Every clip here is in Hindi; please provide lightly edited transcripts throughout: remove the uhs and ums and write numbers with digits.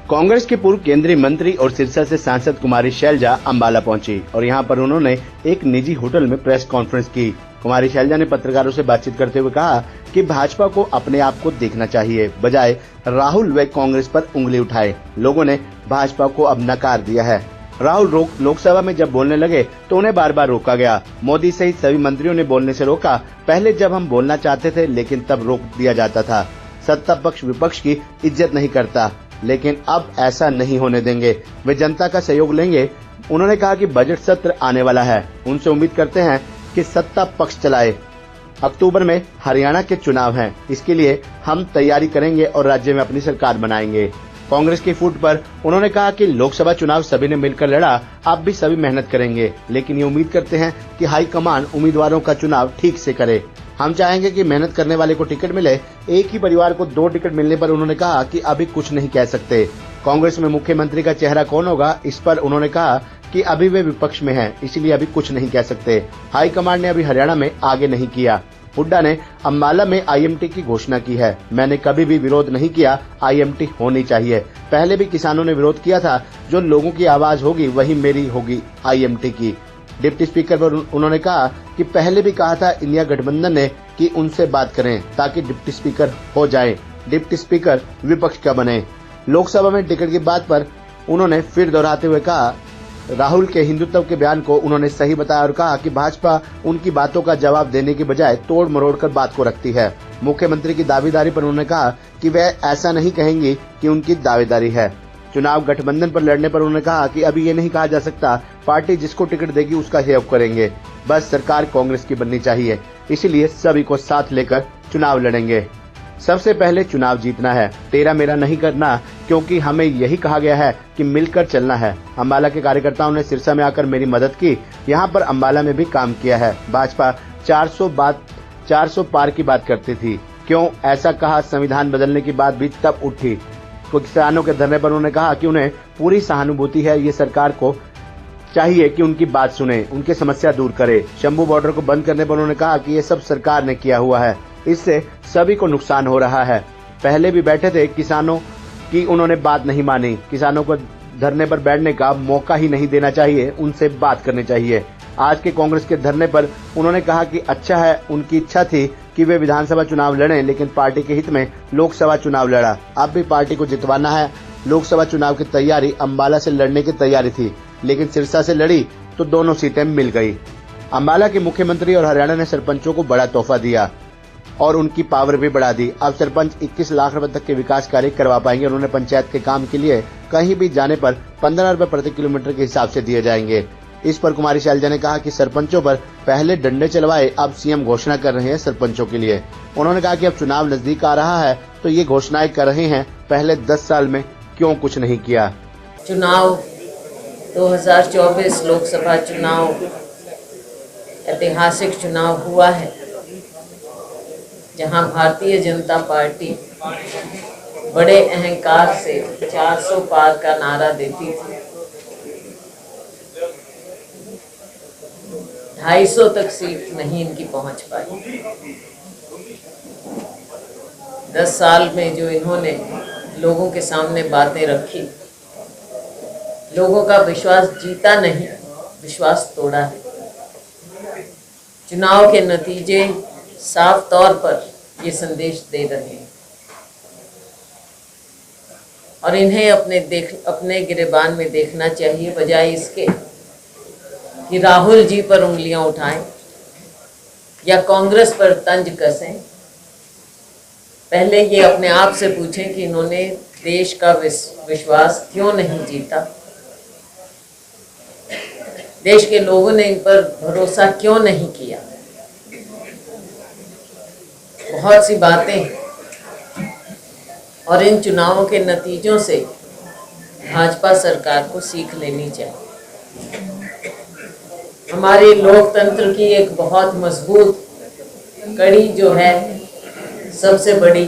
कांग्रेस के पूर्व केंद्रीय मंत्री और सिरसा से सांसद कुमारी शैलजा अंबाला पहुंची और यहां पर उन्होंने एक निजी होटल में प्रेस कॉन्फ्रेंस की। कुमारी शैलजा ने पत्रकारों से बातचीत करते हुए कहा कि भाजपा को अपने आप को देखना चाहिए, बजाय राहुल व कांग्रेस पर उंगली उठाए। लोगों ने भाजपा को अब नकार दिया है। राहुल लोकसभा में जब बोलने लगे तो उन्हें बार बार रोका गया। मोदी सहित सभी मंत्रियों ने बोलने से रोका। पहले जब हम बोलना चाहते थे लेकिन तब रोक दिया जाता था। सत्ता पक्ष विपक्ष की इज्जत नहीं करता, लेकिन अब ऐसा नहीं होने देंगे। वे जनता का सहयोग लेंगे। उन्होंने कहा कि बजट सत्र आने वाला है, उनसे उम्मीद करते हैं कि सत्ता पक्ष चलाए। अक्टूबर में हरियाणा के चुनाव हैं, इसके लिए हम तैयारी करेंगे और राज्य में अपनी सरकार बनाएंगे। कांग्रेस की फूट पर उन्होंने कहा कि लोकसभा चुनाव सभी ने मिलकर लड़ा, अब भी सभी मेहनत करेंगे, लेकिन ये उम्मीद करते हैं कि हाईकमान उम्मीदवारों का चुनाव ठीक से करे। हम चाहेंगे कि मेहनत करने वाले को टिकट मिले। एक ही परिवार को 2 टिकट मिलने पर उन्होंने कहा कि अभी कुछ नहीं कह सकते। कांग्रेस में मुख्यमंत्री का चेहरा कौन होगा, इस पर उन्होंने कहा कि अभी वे विपक्ष में हैं, इसलिए अभी कुछ नहीं कह सकते। हाईकमान ने अभी हरियाणा में आगे नहीं किया। हुड्डा ने अम्बाला में आईएमटी की घोषणा की है। मैंने कभी भी विरोध नहीं किया, आईएमटी होनी चाहिए। पहले भी किसानों ने विरोध किया था, जो लोगों की आवाज होगी वही मेरी होगी आईएमटी की। डिप्टी स्पीकर पर उन्होंने कहा कि पहले भी कहा था इंडिया गठबंधन ने कि उनसे बात करें ताकि डिप्टी स्पीकर हो जाए। डिप्टी स्पीकर विपक्ष का बने। लोकसभा में टिकट की बात पर उन्होंने फिर दोहराते हुए कहा, राहुल के हिंदुत्व के बयान को उन्होंने सही बताया और कहा कि भाजपा उनकी बातों का जवाब देने के बजाय तोड़ मरोड़ कर बात को रखती है। मुख्यमंत्री की दावेदारी पर उन्होंने कहा कि वह ऐसा नहीं कहेंगी कि उनकी दावेदारी है। चुनाव गठबंधन पर लड़ने पर उन्होंने कहा कि अभी ये नहीं कहा जा सकता, पार्टी जिसको टिकट देगी उसका सहयोग करेंगे। बस सरकार कांग्रेस की बननी चाहिए, इसीलिए सभी को साथ लेकर चुनाव लड़ेंगे। सबसे पहले चुनाव जीतना है, तेरा मेरा नहीं करना, क्योंकि हमें यही कहा गया है कि मिलकर चलना है। अम्बाला के कार्यकर्ताओं ने सिरसा में आकर मेरी मदद की, यहाँ पर अम्बाला में भी काम किया है। भाजपा 400 पार की बात करती थी, क्यों ऐसा कहा? संविधान बदलने की बात भी तब उठी। तो किसानों के धरने पर उन्होंने कहा कि उन्हें पूरी सहानुभूति है, ये सरकार को चाहिए कि उनकी बात सुने, उनकी समस्या दूर करे। शंभू बॉर्डर को बंद करने पर उन्होंने कहा कि ये सब सरकार ने किया हुआ है, इससे सभी को नुकसान हो रहा है। पहले भी बैठे थे, किसानों की उन्होंने बात नहीं मानी। किसानों को धरने पर बैठने का मौका ही नहीं देना चाहिए, उनसे बात करनी चाहिए। आज के कांग्रेस के धरने पर उन्होंने कहा कि अच्छा है, उनकी इच्छा थी कि वे विधानसभा चुनाव लड़ें, लेकिन पार्टी के हित में लोकसभा चुनाव लड़ा। अब भी पार्टी को जितवाना है। लोकसभा चुनाव की तैयारी अम्बाला से लड़ने की तैयारी थी, लेकिन सिरसा से लड़ी तो दोनों सीटें मिल गई। अम्बाला के मुख्यमंत्री और हरियाणा ने सरपंचों को बड़ा तोहफा दिया और उनकी पावर भी बढ़ा दी। अब सरपंच 21 लाख रुपए तक के विकास कार्य करवा पाएंगे। उन्होंने पंचायत के काम के लिए कहीं भी जाने पर 15 रुपए प्रति किलोमीटर के हिसाब से दिए जाएंगे। इस पर कुमारी शैलजा ने कहा कि सरपंचों पर पहले डंडे चलवाए, अब सीएम घोषणा कर रहे हैं सरपंचों के लिए। उन्होंने कहा कि अब चुनाव नजदीक आ रहा है तो ये घोषणाएं कर रहे हैं, पहले 10 साल में क्यों कुछ नहीं किया। चुनाव 2024 लोकसभा चुनाव ऐतिहासिक चुनाव हुआ है, जहां भारतीय जनता पार्टी बड़े अहंकार से 400 पार का नारा देती थी। 250 तक सीट नहीं इनकी पहुंच पाई। 10 साल में जो इन्होंने लोगों के सामने बातें रखी, लोगों का विश्वास जीता नहीं, विश्वास तोड़ा है। चुनाव के नतीजे साफ तौर पर ये संदेश दे रहे हैं और इन्हें अपने गिरेबान में देखना चाहिए, बजाय इसके कि राहुल जी पर उंगलियां उठाएं या कांग्रेस पर तंज कसें। पहले ये अपने आप से पूछें कि इन्होंने देश का विश्वास क्यों नहीं जीता, देश के लोगों ने इन पर भरोसा क्यों नहीं किया। बहुत सी बातें और इन चुनावों के नतीजों से भाजपा सरकार को सीख लेनी चाहिए। हमारे लोकतंत्र की एक बहुत मजबूत कड़ी जो है, सबसे बड़ी,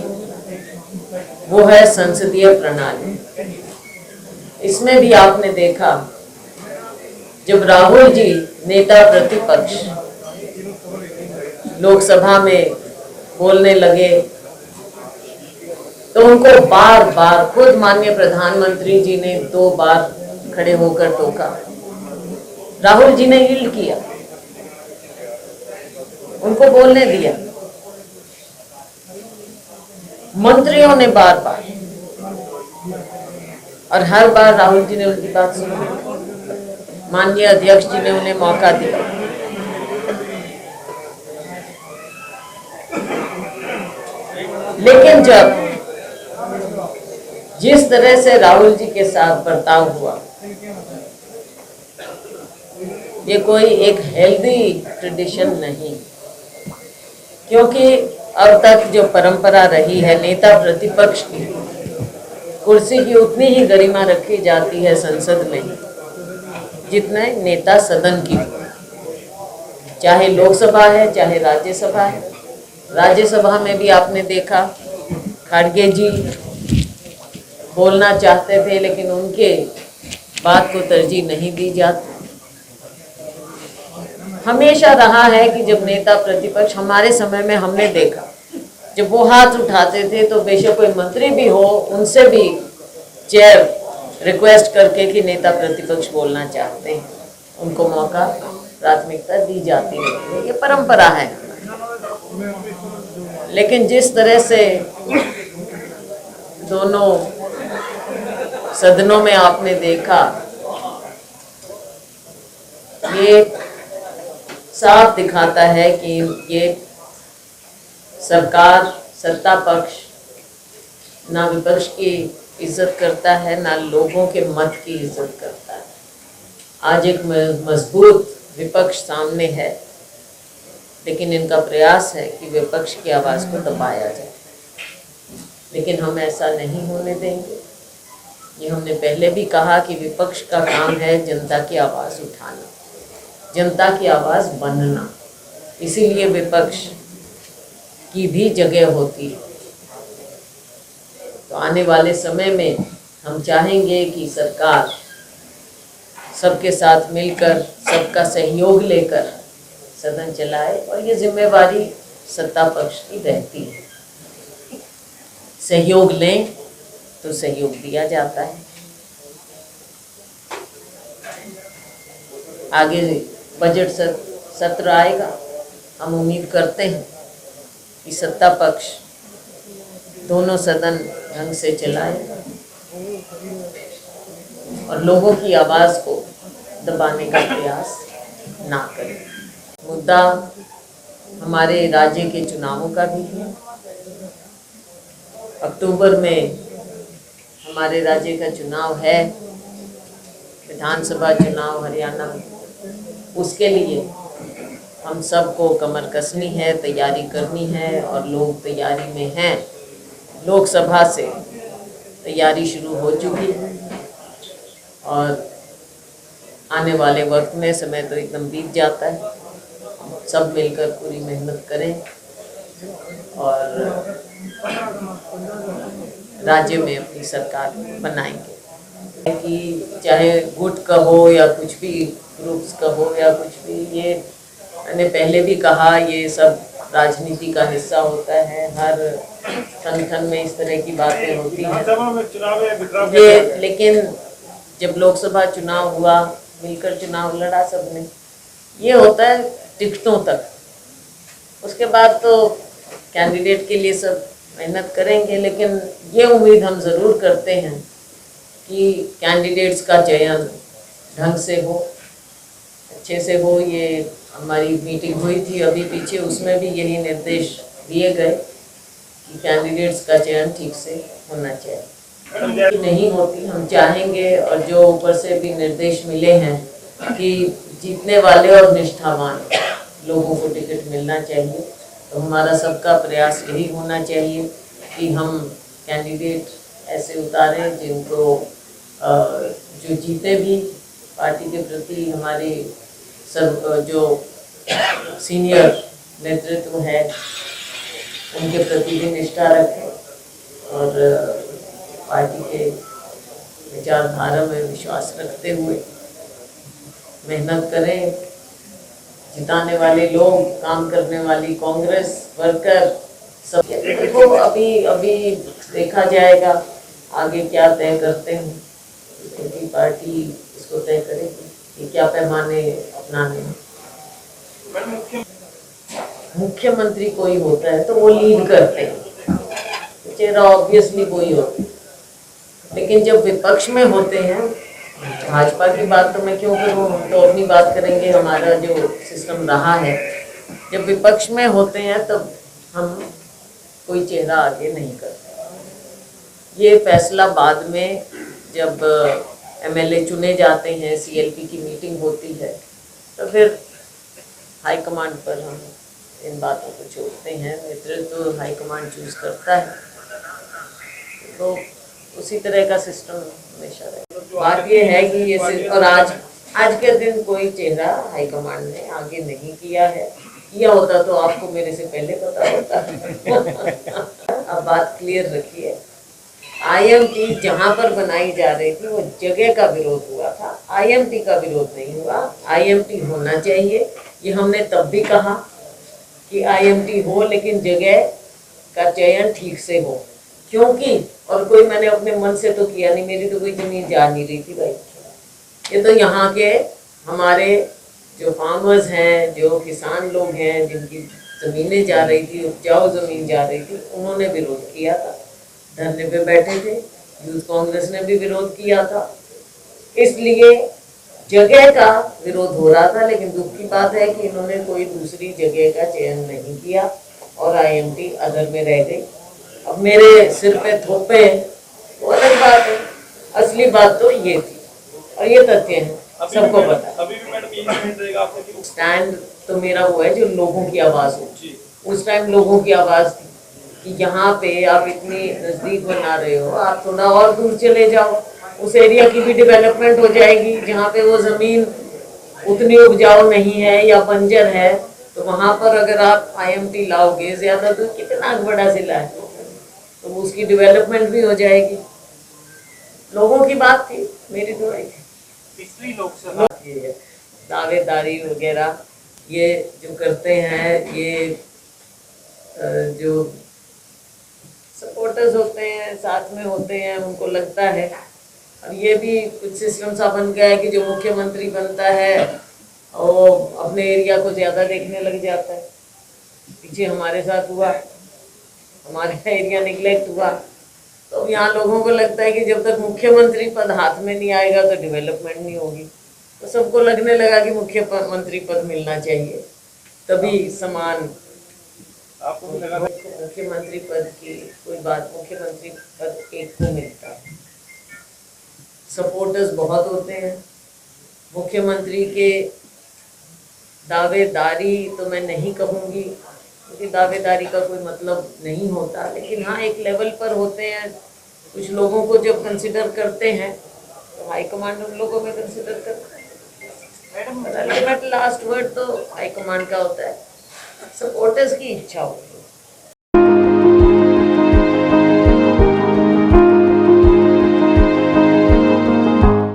वो है संसदीय प्रणाली। इसमें भी आपने देखा, जब राहुल जी नेता प्रतिपक्ष लोकसभा में बोलने लगे तो उनको बार बार खुद माननीय प्रधानमंत्री जी ने 2 बार खड़े होकर टोका, राहुल जी ने यील्ड किया, उनको बोलने दिया, मंत्रियों ने बार बार, और हर बार राहुल जी ने उनकी बात सुनी, माननीय अध्यक्ष जी ने उन्हें मौका दिया। लेकिन जब जिस तरह से राहुल जी के साथ बर्ताव हुआ, ये कोई एक हेल्दी ट्रेडिशन नहीं, क्योंकि अब तक जो परंपरा रही है नेता प्रतिपक्ष की कुर्सी की उतनी ही गरिमा रखी जाती है संसद में जितने नेता सदन की, चाहे लोकसभा है चाहे राज्यसभा है। राज्यसभा में भी आपने देखा खड़गे जी बोलना चाहते थे लेकिन उनके बात को तरजीह नहीं दी जाती। हमेशा रहा है कि जब नेता प्रतिपक्ष, हमारे समय में हमने देखा जब वो हाथ उठाते थे तो बेशक कोई मंत्री भी हो उनसे भी चेयर रिक्वेस्ट करके कि नेता प्रतिपक्ष बोलना चाहते हैं, उनको मौका प्राथमिकता दी जाती है, ये परंपरा है। लेकिन जिस तरह से दोनों सदनों में आपने देखा, ये साफ दिखाता है कि ये सरकार, सत्ता पक्ष ना विपक्ष की इज्जत करता है ना लोगों के मत की इज्जत करता है। आज एक मजबूत विपक्ष सामने है, लेकिन इनका प्रयास है कि विपक्ष की आवाज़ को दबाया जाए, लेकिन हम ऐसा नहीं होने देंगे। ये हमने पहले भी कहा कि विपक्ष का काम है जनता की आवाज़ उठाना, जनता की आवाज़ बनना, इसीलिए विपक्ष की भी जगह होती है। तो आने वाले समय में हम चाहेंगे कि सरकार सबके साथ मिलकर, सबका सहयोग लेकर सदन चलाए, और ये जिम्मेवारी सत्ता पक्ष की रहती है। सहयोग लें तो सहयोग दिया जाता है। आगे बजट सत्र आएगा, हम उम्मीद करते हैं कि सत्ता पक्ष दोनों सदन ढंग से चलाए और लोगों की आवाज़ को दबाने का प्रयास ना करें। मुद्दा हमारे राज्य के चुनावों का भी है। अक्टूबर में हमारे राज्य का चुनाव है, विधानसभा चुनाव हरियाणा में। उसके लिए हम सबको कमर कसनी है, तैयारी करनी है, और लोग तैयारी में हैं। लोकसभा से तैयारी शुरू हो चुकी है और आने वाले वक्त में समय तो एकदम बीत जाता है। सब मिलकर पूरी मेहनत करें और राज्य में अपनी सरकार बनाएंगे। कि चाहे गुट का हो या कुछ भी ग्रुप्स का हो या कुछ भी, ये मैंने पहले भी कहा, ये सब राजनीति का हिस्सा होता है। हर संगठन में इस तरह की बातें होती हैं। ये लेकिन जब लोकसभा चुनाव हुआ, मिलकर चुनाव लड़ा सबने, ये होता है टिकटों तक। उसके बाद तो कैंडिडेट के लिए सब मेहनत करेंगे, लेकिन ये उम्मीद हम ज़रूर करते हैं कि कैंडिडेट्स का चयन ढंग से हो, अच्छे से हो। ये हमारी मीटिंग हुई थी अभी पीछे, उसमें भी यही निर्देश दिए गए कि कैंडिडेट्स का चयन ठीक से होना चाहिए। नहीं होती, हम चाहेंगे, और जो ऊपर से भी निर्देश मिले हैं कि जीतने वाले और निष्ठावान लोगों को टिकट मिलना चाहिए। तो हमारा सबका प्रयास यही होना चाहिए कि हम कैंडिडेट ऐसे उतारें जिनको जो जीते भी, पार्टी के प्रति हमारे सब जो सीनियर नेतृत्व है उनके प्रति भी निष्ठा रखें और पार्टी के विचारधारा में विश्वास रखते हुए मेहनत करें। जिताने वाले लोग, काम करने वाली कांग्रेस वर्कर सब। देखो अभी देखा जाएगा आगे क्या तय करते हैं। उनकी पार्टी इसको तय करेगी कि क्या पैमाने अपनाने हैं। मुख्यमंत्री कोई होता है तो वो लीड करते हैं, चेहरा ऑब्वियसली वही होता है। लेकिन जब विपक्ष में होते हैं, भाजपा की बात तो मैं क्यों करूँ, हम तो अपनी बात करेंगे, हमारा जो सिस्टम रहा है। जब विपक्ष में होते हैं तब हम कोई चेहरा आगे नहीं करते। ये फैसला बाद में जब एमएलए चुने जाते हैं, सीएलपी की मीटिंग होती है, तो फिर हाईकमांड पर हम इन बातों को छोड़ते हैं। नेतृत्व तो हाईकमांड चूज करता है, तो उसी तरह का सिस्टम हमेशा रहेगा। बात ये है कि ये सिर्फ और आज के दिन कोई चेहरा हाईकमांड ने आगे नहीं किया है। किया होता तो आपको मेरे से पहले पता होता। अब बात क्लियर रखिए, आईएमटी जहां पर बनाई जा रही थी वो जगह का विरोध हुआ था, आईएमटी का विरोध नहीं हुआ। आईएमटी होना चाहिए, ये हमने तब भी कहा कि आईएमटी हो, लेकिन जगह का चयन ठीक से हो। क्योंकि और कोई मैंने अपने मन से तो किया नहीं, मेरी तो कोई जमीन जा नहीं रही थी भाई। ये तो यहाँ के हमारे जो फार्मर्स हैं, जो किसान लोग हैं, जिनकी जमीनें जा रही थी, उपजाऊ जमीन जा रही थी, उन्होंने विरोध किया था, धरने पे बैठे थे। यूथ कांग्रेस ने भी विरोध किया था, इसलिए जगह का विरोध हो रहा था। लेकिन दुख की बात है कि इन्होंने कोई दूसरी जगह का चयन नहीं किया और आईएमटी अदर में रह गई। अब मेरे सिर पे थोपे वो अलग बात है, असली बात तो ये थी और ये तथ्य है, सबको पता है। अभी भी मैडम यही स्टैंड रहेगा आपका कि स्टैंड तो मेरा वो है जो लोगों की आवाज़ हो। उस टाइम लोगों की आवाज़ थी कि यहाँ पे आप इतनी नज़दीक बना रहे हो, आप थोड़ा और दूर चले जाओ, उस एरिया की भी डेवलपमेंट हो जाएगी। जहाँ पे वो ज़मीन उतनी उपजाऊ नहीं है या बंजर है, तो वहाँ पर अगर आप आईएमटी लाओगे, ज़्यादा दूर, कितना बड़ा जिला है, तो उसकी डेवलपमेंट भी हो जाएगी। लोगों की बात थी, मेरी तो नहीं थी। पिछली लोकसभा दावेदारी वगैरह ये जो करते हैं, ये जो सपोर्टर्स होते हैं, साथ में होते हैं, उनको लगता है। और ये भी कुछ सिस्टम सा बन गया है कि जो मुख्यमंत्री बनता है वो अपने एरिया को ज़्यादा देखने लग जाता है। पीछे हमारे साथ हुआ, हमारा एरिया निगलेक्ट हुआ, तो यहाँ लोगों को लगता है कि जब तक मुख्यमंत्री पद हाथ में नहीं आएगा तो डेवलपमेंट नहीं होगी। तो सबको लगने लगा कि मुख्यमंत्री पद मिलना चाहिए, तभी समान आपको भी लगा मुख्यमंत्री पद की कोई बात, मुख्यमंत्री पद एक को मिलता है। सपोर्टर्स बहुत होते हैं मुख्यमंत्री के। दावेदारी तो मैं नहीं कहूँगी, क्योंकि दावेदारी का कोई मतलब नहीं होता, लेकिन हाँ एक लेवल पर होते हैं। कुछ लोगों को जब कंसिडर करते हैं तो हाईकमांड उन लोगों में कंसिडर करता है। अल्टीमेट लास्ट वर्ड तो हाईकमांड का होता है, सपोर्टर्स की इच्छा होती है।